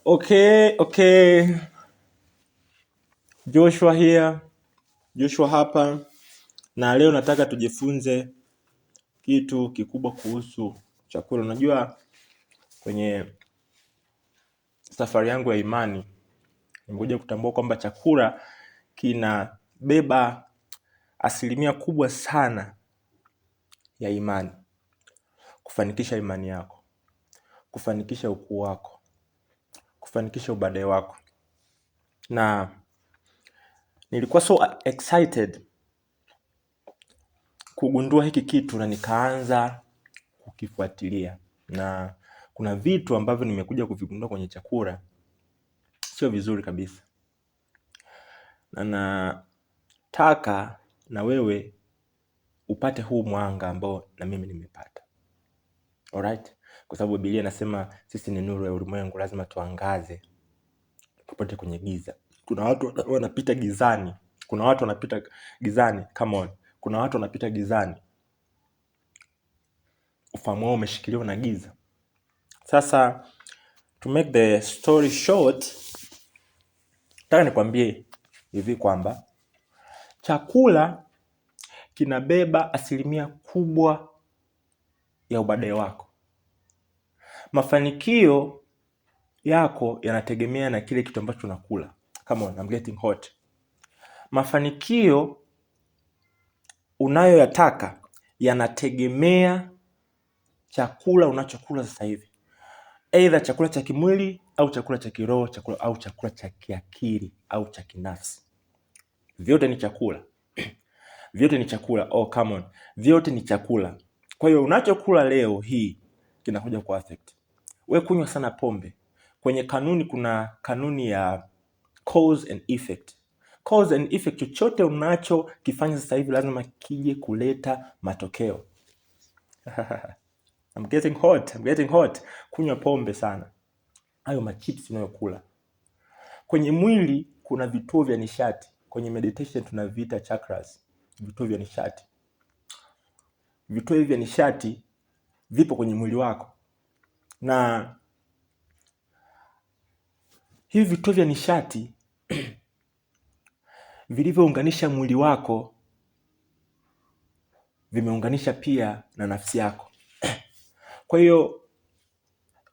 Okay. Joshua here. Joshua hapa. Na leo nataka tujifunze kitu kikubwa kuhusu chakula. Unajua kwenye safari yangu ya imani nimekuja kutambua kwamba chakula kinabeba asilimia kubwa sana ya imani. Kufanikisha imani yako, kufanikisha ukuu wako, kufanikisha ubaadaye wako. Na nilikuwa so excited kugundua hiki kitu na nikaanza kukifuatilia. Na kuna vitu ambavyo nimekuja kuvigundua kwenye chakula sio vizuri kabisa. Na nataka na wewe upate huu mwanga ambao na mimi nimepata. Alright? Kwa sababu Biblia inasema sisi ni nuru ya ulimwengu, lazima tuangaze tupate kwenye giza. Kuna watu wanapita gizani. Come on. Kuna watu wanapita gizani. Ufahamu wao umeshikiliwa na giza. Sasa to make the story short, nataka nikwambie hivi kwamba chakula kinabeba asilimia kubwa ya ubaadaye wako. Mafanikio yako yanategemea na kile kitu ambacho unakula. Come on, I'm getting hot. Mafanikio unayoyataka yanategemea chakula unachokula sasa hivi. Either chakula cha kimwili au chakula cha kiroho, au chakula cha kiakili au cha kinafsi. Vyote ni chakula. Vyote ni chakula. Oh, come on. Vyote ni chakula. Kwa hiyo unachokula leo hii kinakuja ku affect. Wewe kunywa sana pombe. Kwenye kanuni kuna kanuni ya cause and effect. Cause and effect, chochote unachokifanya sasa hivi lazima kije kuleta matokeo. I'm getting hot. Kunywa pombe sana. Hayo machips unayokula. Kwenye mwili kuna vituo vya nishati. Kwenye meditation tunaviita chakras. Vituo vya nishati. Vituo hivi vya nishati vipo kwenye mwili wako. Na hivi vituo vya nishati vilivyounganisha mwili wako vimeunganisha pia na nafsi yako. Kwa hiyo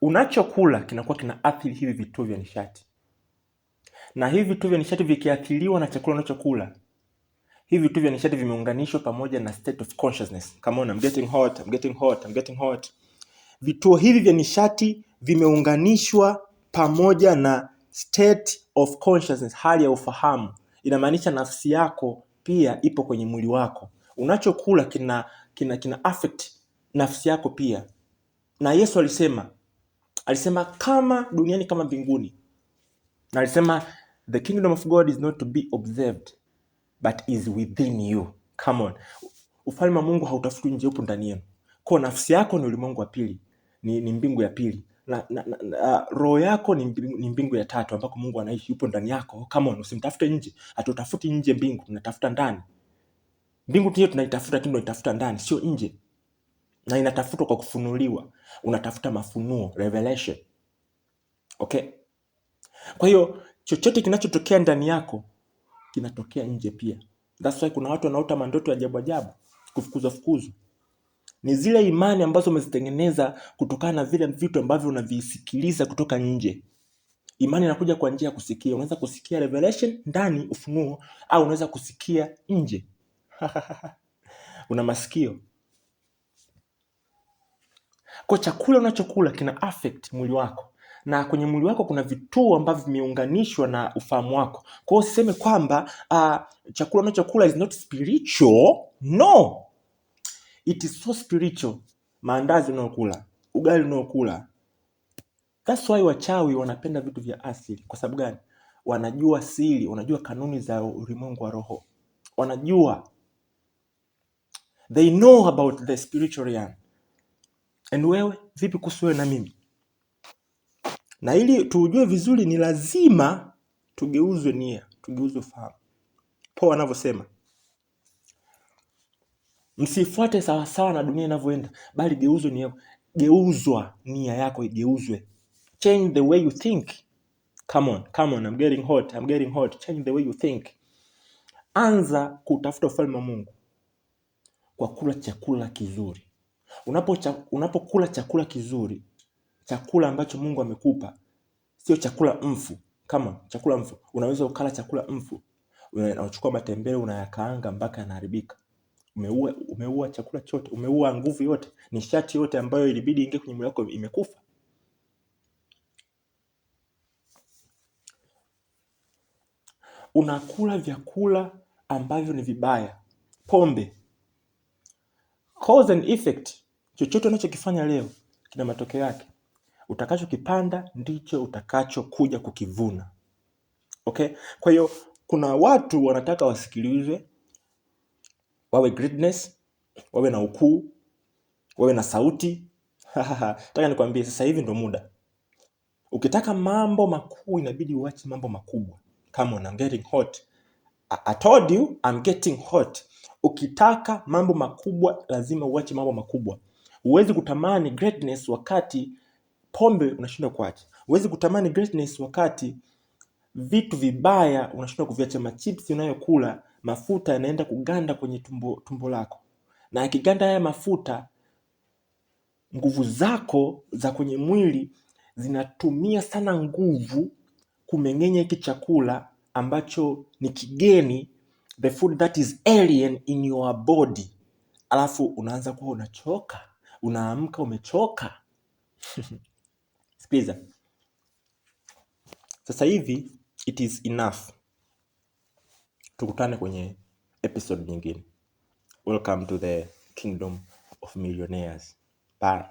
unachokula kinakuwa kinaathiri hivi vituo vya nishati. Na hivi vituo vya nishati vikiathiriwa na chakula unachokula, hivi vituo vya nishati vimeunganishwa pamoja na state of consciousness. Come on, I'm getting hot. Vituo hivi vya nishati vimeunganishwa pamoja na state of consciousness, hali ya ufahamu. Inamaanisha nafsi yako pia ipo kwenye mwili wako. Unachokula kina affect nafsi yako pia. Na Yesu alisema kama duniani kama mbinguni. Na alisema the kingdom of God is not to be observed but is within you. Come on. Ufalme wa Mungu hautafutwi nje, upo ndani yenu. Kwa nafsi yako ni ulimwengu wa pili, ni mbingu ya pili. Na roho yako ni mbingu ya tatu ambako Mungu anaishi, yupo ndani yako. Come on, usimtafute nje. Hatutafuti nje mbingu, tunatafuta ndani. Mbingu ndiyo tunaitafuta, lakini tunaitafuta ndani, sio nje. Na inatafutwa kwa kufunuliwa. Unatafuta mafunuo, revelation. Okay? Kwa hiyo chochote kinachotokea ndani yako kinatokea nje pia. That's why kuna watu wanaota mandoto ya ajabu, kufukuzwa. Ni zile imani ambazo umezitengeneza kutokana na vile vitu ambavyo unavisikiliza kutoka nje. Imani inakuja kwa njia ya kusikia. Unaweza kusikia revelation ndani, ufunuo, au unaweza kusikia nje. Una masikio. Kwa chakula unachokula kina affect mwili wako. Na kwenye mwili wako kuna vituo ambavyo vimeunganishwa na ufahamu wako. Kwa hiyo usiseme kwamba chakula unachokula is not spiritual. No. It is so spiritual. Maandazi unayokula, ugali unayokula. That's why wachawi wanapenda vitu vya asili. Kwa sababu gani? Wanajua siri, wanajua kanuni za ulimwengu wa roho. Wanajua. They know about the spiritual realm. And wewe, vipi kuhusu wewe na mimi? Na ili tujue vizuri ni lazima tugeuzwe nia, tugeuzwe fahamu. Paul anavyosema, msifuate sawasawa na dunia inavyoenda, bali geuzwa nia yako igeuzwe. Change the way you think. Come on, I'm getting hot. Change the way you think. Anza kutafuta ufalme wa Mungu kwa kula chakula kizuri. Unapokula chakula kizuri, chakula ambacho Mungu amekupa, sio chakula mfu. Kama chakula mfu, unaweza ukala chakula mfu, unachukua matembele unayakaanga mpaka yanaharibika. Umeua chakula chote, umeua nguvu yote, nishati yote ambayo ilibidi ingie kwenye mwili wako imekufa. Unakula vyakula ambavyo ni vibaya, pombe. Cause and effect. Chochote unachokifanya leo kina matokeo yake. Utakachokipanda ndicho utakachokuja kukivuna. Okay? Kwa hiyo kuna watu wanataka wasikilizwe, wawe greatness, wawe na ukuu, wawe na sauti. Nataka nikwambie sasa hivi ndo muda. Ukitaka mambo makuu inabidi uache mambo makubwa. Come on, I'm getting hot. I told you I'm getting hot. Ukitaka mambo makubwa lazima uache mambo makubwa. Huwezi kutamani greatness wakati pombe unashindwa kuacha. Huwezi kutamani greatness wakati vitu vibaya unashindwa kuviacha. Machips unayokula, mafuta yanaenda kuganda kwenye tumbo lako. Na yakiganda haya mafuta, nguvu zako za kwenye mwili zinatumia sana nguvu kumeng'enya hiki chakula ambacho ni kigeni, the food that is alien in your body. Alafu unaanza kuwa unachoka, unaamka umechoka. Sikiliza. Sasa hivi it is enough. Tukutane kwenye episode nyingine. Welcome to the kingdom of millionaires. Bye.